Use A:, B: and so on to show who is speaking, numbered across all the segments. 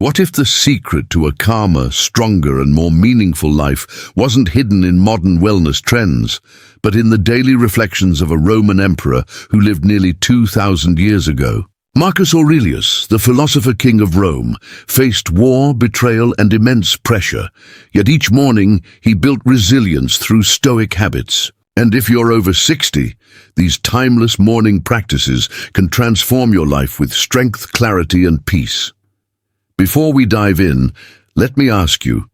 A: What if the secret to a calmer, stronger, and more meaningful life wasn't hidden in modern wellness trends, but in the daily reflections of a Roman emperor who lived nearly 2,000 years ago? Marcus Aurelius, the philosopher king of Rome, faced war, betrayal, and immense pressure, yet each morning he built resilience through Stoic habits. And if you're over 60, these timeless morning practices can transform your life with strength, clarity, and peace. Before we dive in, let me ask you,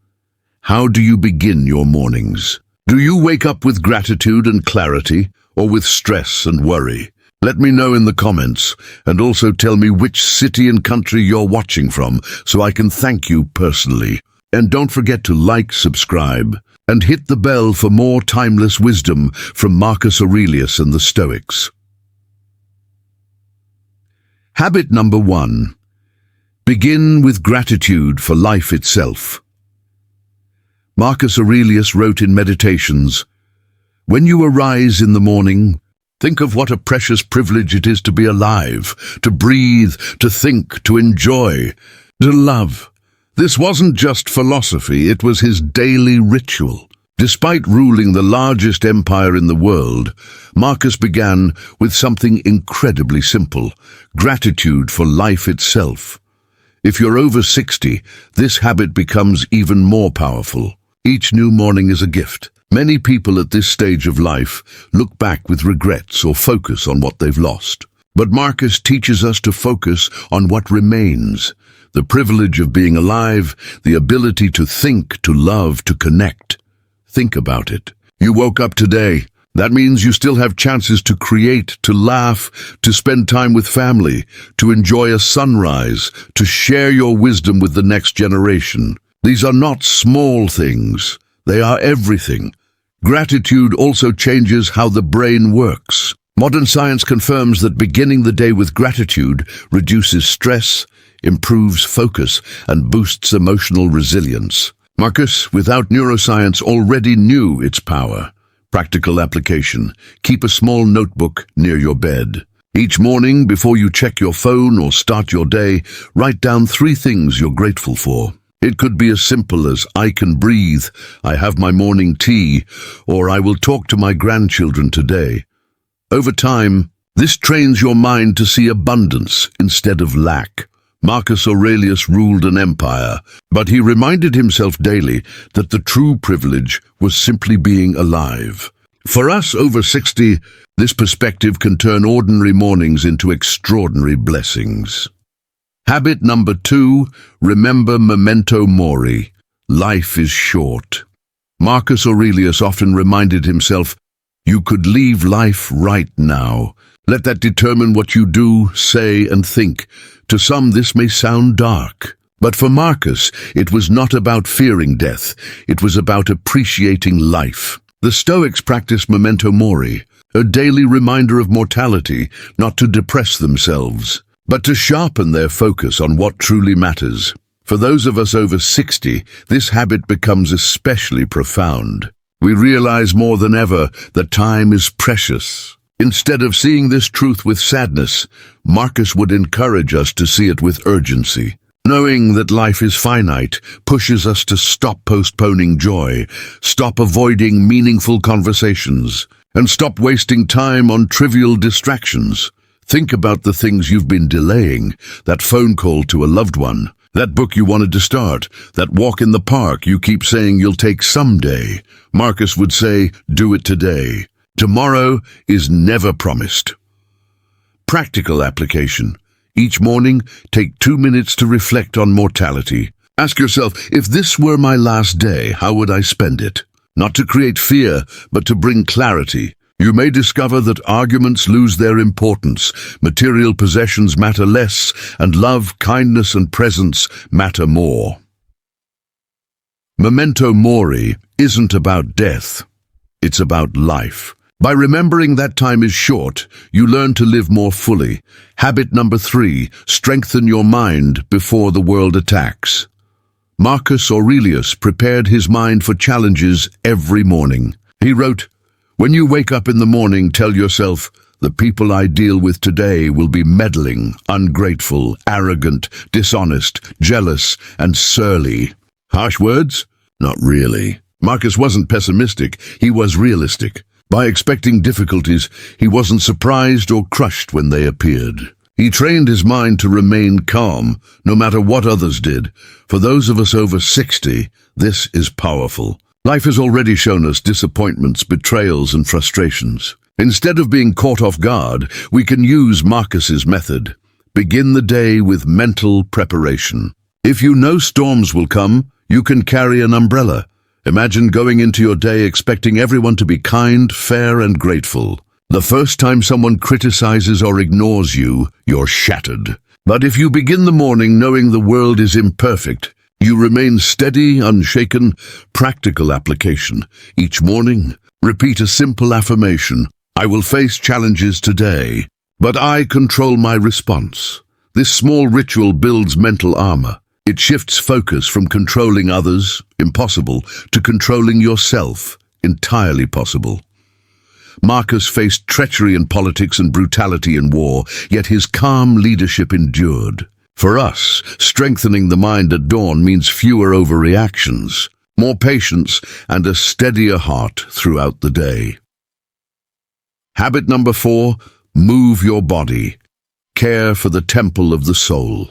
A: how do you begin your mornings? Do you wake up with gratitude and clarity, or with stress and worry? Let me know in the comments, and also tell me which city and country you're watching from, so I can thank you personally. And don't forget to like, subscribe, and hit the bell for more timeless wisdom from Marcus Aurelius and the Stoics. Habit number 1. Begin with gratitude for life itself. Marcus Aurelius wrote in Meditations, "When you arise in the morning, think of what a precious privilege it is to be alive, to breathe, to think, to enjoy, to love." This wasn't just philosophy, it was his daily ritual. Despite ruling the largest empire in the world, Marcus began with something incredibly simple: gratitude for life itself. If you're over 60, this habit becomes even more powerful. Each new morning is a gift. Many people at this stage of life look back with regrets or focus on what they've lost. But Marcus teaches us to focus on what remains: the privilege of being alive, the ability to think, to love, to connect. Think about it. You woke up today. That means you still have chances to create, to laugh, to spend time with family, to enjoy a sunrise, to share your wisdom with the next generation. These are not small things. They are everything. Gratitude also changes how the brain works. Modern science confirms that beginning the day with gratitude reduces stress, improves focus, and boosts emotional resilience. Marcus, without neuroscience, already knew its power. Practical application: keep a small notebook near your bed. Each morning, before you check your phone or start your day, write down 3 things you're grateful for. It could be as simple as "I can breathe," "I have my morning tea," or "I will talk to my grandchildren today." Over time, this trains your mind to see abundance instead of lack. Marcus Aurelius ruled an empire, but he reminded himself daily that the true privilege was simply being alive. For us over 60, this perspective can turn ordinary mornings into extraordinary blessings. Habit number 2, remember memento mori. Life is short. Marcus Aurelius often reminded himself, you could leave life right now. Let that determine what you do, say, and think. To some, this may sound dark. But for Marcus, it was not about fearing death. It was about appreciating life. The Stoics practiced memento mori, a daily reminder of mortality, not to depress themselves, but to sharpen their focus on what truly matters. For those of us over 60, this habit becomes especially profound. We realize more than ever that time is precious. Instead of seeing this truth with sadness, Marcus would encourage us to see it with urgency. Knowing that life is finite pushes us to stop postponing joy, stop avoiding meaningful conversations, and stop wasting time on trivial distractions. Think about the things you've been delaying: that phone call to a loved one, that book you wanted to start, that walk in the park you keep saying you'll take someday. Marcus would say, do it today. Tomorrow is never promised. Practical application. Each morning, take 2 minutes to reflect on mortality. Ask yourself, if this were my last day, how would I spend it? Not to create fear, but to bring clarity. You may discover that arguments lose their importance, material possessions matter less, and love, kindness, and presence matter more. Memento mori isn't about death. It's about life. By remembering that time is short, you learn to live more fully. Habit number 3, strengthen your mind before the world attacks. Marcus Aurelius prepared his mind for challenges every morning. He wrote, "When you wake up in the morning, tell yourself, The people I deal with today will be meddling, ungrateful, arrogant, dishonest, jealous, and surly. Harsh words? Not really. Marcus wasn't pessimistic, he was realistic. By expecting difficulties, he wasn't surprised or crushed when they appeared. He trained his mind to remain calm, no matter what others did. For those of us over 60, this is powerful. Life has already shown us disappointments, betrayals, and frustrations. Instead of being caught off guard, we can use Marcus's method. Begin the day with mental preparation. If you know storms will come, you can carry an umbrella. Imagine going into your day expecting everyone to be kind, fair, and grateful. The first time someone criticizes or ignores you, you're shattered. But if you begin the morning knowing the world is imperfect, you remain steady, unshaken. Practical application. Each morning, repeat a simple affirmation. I will face challenges today, but I control my response. This small ritual builds mental armor. It shifts focus from controlling others, impossible, to controlling yourself, entirely possible. Marcus faced treachery in politics and brutality in war, yet his calm leadership endured. For us, strengthening the mind at dawn means fewer overreactions, more patience, and a steadier heart throughout the day. Habit number 4, move your body. Care for the temple of the soul.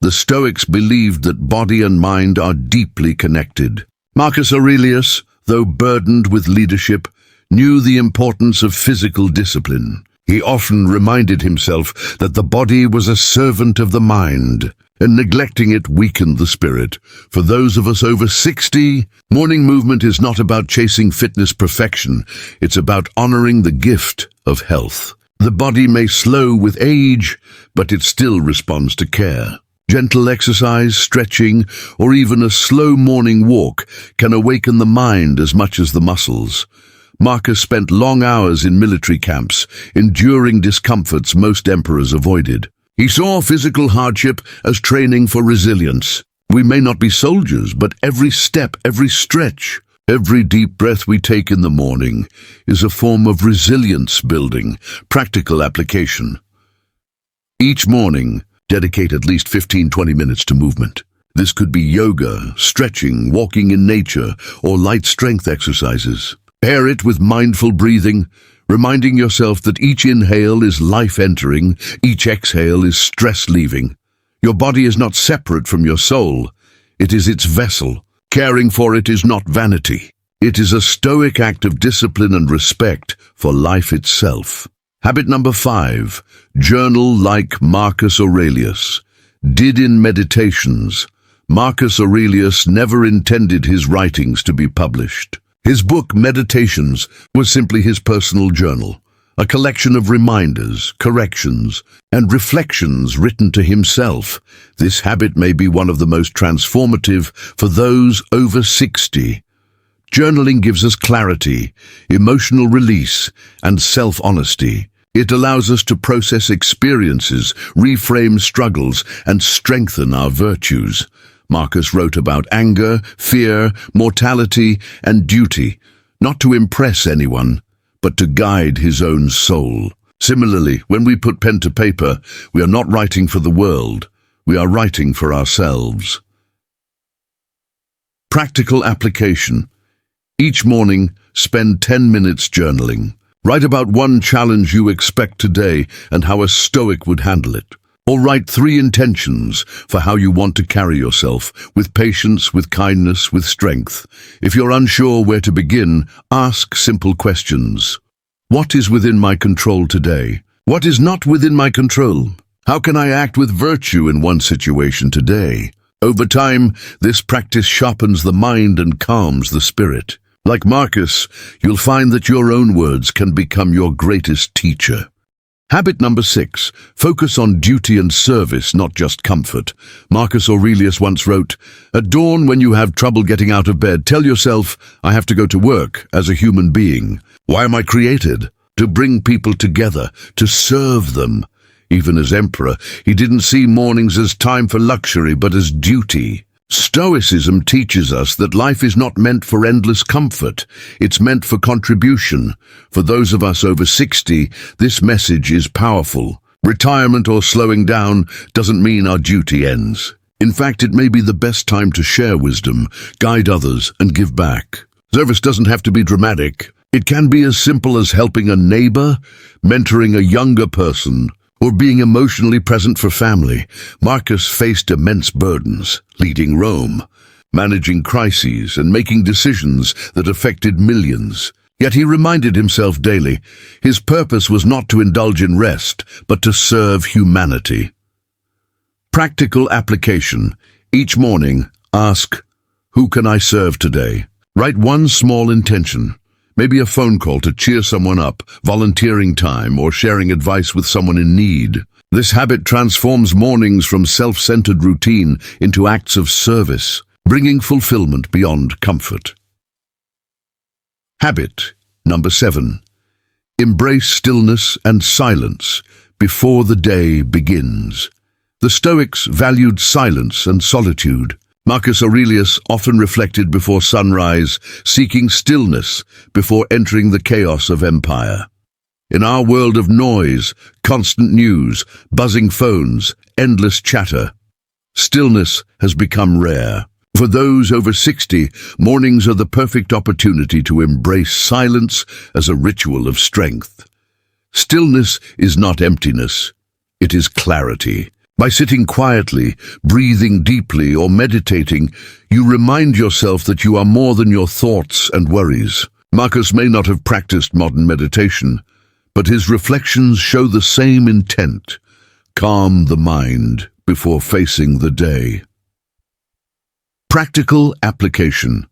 A: The Stoics believed that body and mind are deeply connected. Marcus Aurelius, though burdened with leadership, knew the importance of physical discipline. He often reminded himself that the body was a servant of the mind, and neglecting it weakened the spirit. For those of us over 60, morning movement is not about chasing fitness perfection. It's about honoring the gift of health. The body may slow with age, but it still responds to care. Gentle exercise, stretching, or even a slow morning walk can awaken the mind as much as the muscles. Marcus spent long hours in military camps, enduring discomforts most emperors avoided. He saw physical hardship as training for resilience. We may not be soldiers, but every step, every stretch, every deep breath we take in the morning is a form of resilience building, practical application. Each morning, dedicate at least 15-20 minutes to movement. This could be yoga, stretching, walking in nature, or light strength exercises. Pair it with mindful breathing, reminding yourself that each inhale is life entering, each exhale is stress leaving. Your body is not separate from your soul. It is its vessel. Caring for it is not vanity. It is a Stoic act of discipline and respect for life itself. Habit number 5, journal like Marcus Aurelius. Did in Meditations. Marcus Aurelius never intended his writings to be published. His book, Meditations, was simply his personal journal, a collection of reminders, corrections, and reflections written to himself. This habit may be one of the most transformative for those over 60. Journaling gives us clarity, emotional release, and self-honesty. It allows us to process experiences, reframe struggles, and strengthen our virtues. Marcus wrote about anger, fear, mortality, and duty, not to impress anyone, but to guide his own soul. Similarly, when we put pen to paper, we are not writing for the world, we are writing for ourselves. Practical application. Each morning, spend 10 minutes journaling. Write about one challenge you expect today and how a Stoic would handle it. Or write 3 intentions for how you want to carry yourself, with patience, with kindness, with strength. If you're unsure where to begin, ask simple questions. What is within my control today? What is not within my control? How can I act with virtue in one situation today? Over time, this practice sharpens the mind and calms the spirit. Like Marcus, you'll find that your own words can become your greatest teacher. Habit number 6, focus on duty and service, not just comfort. Marcus Aurelius once wrote, "At dawn, when you have trouble getting out of bed, tell yourself, I have to go to work as a human being. Why am I created? To bring people together, to serve them." Even as emperor, he didn't see mornings as time for luxury, but as duty. Stoicism teaches us that life is not meant for endless comfort. It's meant for contribution. For those of us over 60, this message is powerful. Retirement or slowing down doesn't mean our duty ends. In fact, it may be the best time to share wisdom, guide others, and give back. Service doesn't have to be dramatic. It can be as simple as helping a neighbor, mentoring a younger person, or being emotionally present for family. Marcus faced immense burdens, leading Rome, managing crises, and making decisions that affected millions. Yet he reminded himself daily, his purpose was not to indulge in rest, but to serve humanity. Practical application. Each morning, ask, "Who can I serve today?" Write one small intention. Maybe a phone call to cheer someone up, volunteering time, or sharing advice with someone in need. This habit transforms mornings from self-centered routine into acts of service, bringing fulfillment beyond comfort. Habit number 7. Embrace stillness and silence before the day begins. The Stoics valued silence and solitude. Marcus Aurelius often reflected before sunrise, seeking stillness before entering the chaos of empire. In our world of noise, constant news, buzzing phones, endless chatter, stillness has become rare. For those over 60, mornings are the perfect opportunity to embrace silence as a ritual of strength. Stillness is not emptiness, it is clarity. By sitting quietly, breathing deeply, or meditating, you remind yourself that you are more than your thoughts and worries. Marcus may not have practiced modern meditation, but his reflections show the same intent: calm the mind before facing the day. Practical application.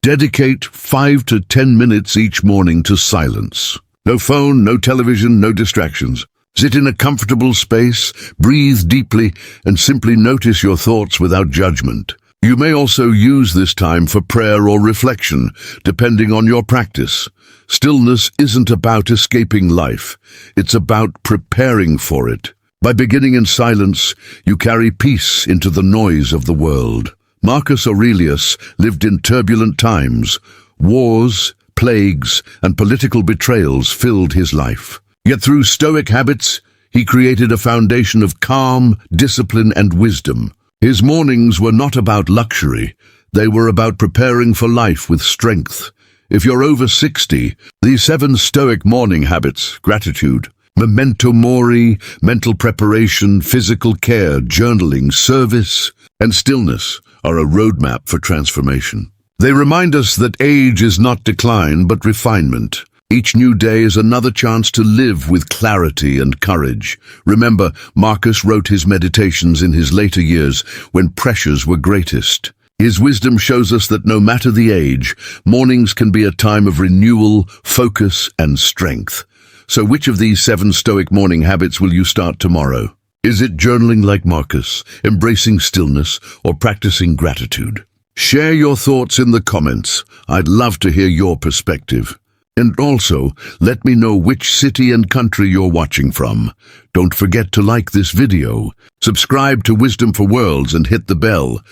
A: Dedicate 5 to 10 minutes each morning to silence. No phone, no television, no distractions. Sit in a comfortable space, breathe deeply, and simply notice your thoughts without judgment. You may also use this time for prayer or reflection, depending on your practice. Stillness isn't about escaping life. It's about preparing for it. By beginning in silence, you carry peace into the noise of the world. Marcus Aurelius lived in turbulent times. Wars, plagues, and political betrayals filled his life. Yet through Stoic habits, he created a foundation of calm, discipline, and wisdom. His mornings were not about luxury. They were about preparing for life with strength. If you're over 60, these 7 Stoic morning habits: gratitude, memento mori, mental preparation, physical care, journaling, service, and stillness, are a roadmap for transformation. They remind us that age is not decline, but refinement. Each new day is another chance to live with clarity and courage. Remember, Marcus wrote his meditations in his later years when pressures were greatest. His wisdom shows us that no matter the age, mornings can be a time of renewal, focus, and strength. So which of these 7 Stoic morning habits will you start tomorrow? Is it journaling like Marcus, embracing stillness, or practicing gratitude? Share your thoughts in the comments. I'd love to hear your perspective. And also, let me know which city and country you're watching from. Don't forget to like this video, subscribe to Wisdom for Worlds, and hit the bell,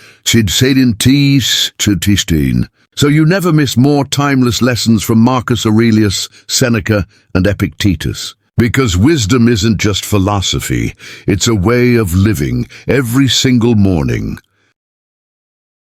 A: so you never miss more timeless lessons from Marcus Aurelius, Seneca, and Epictetus. Because wisdom isn't just philosophy, it's a way of living every single morning.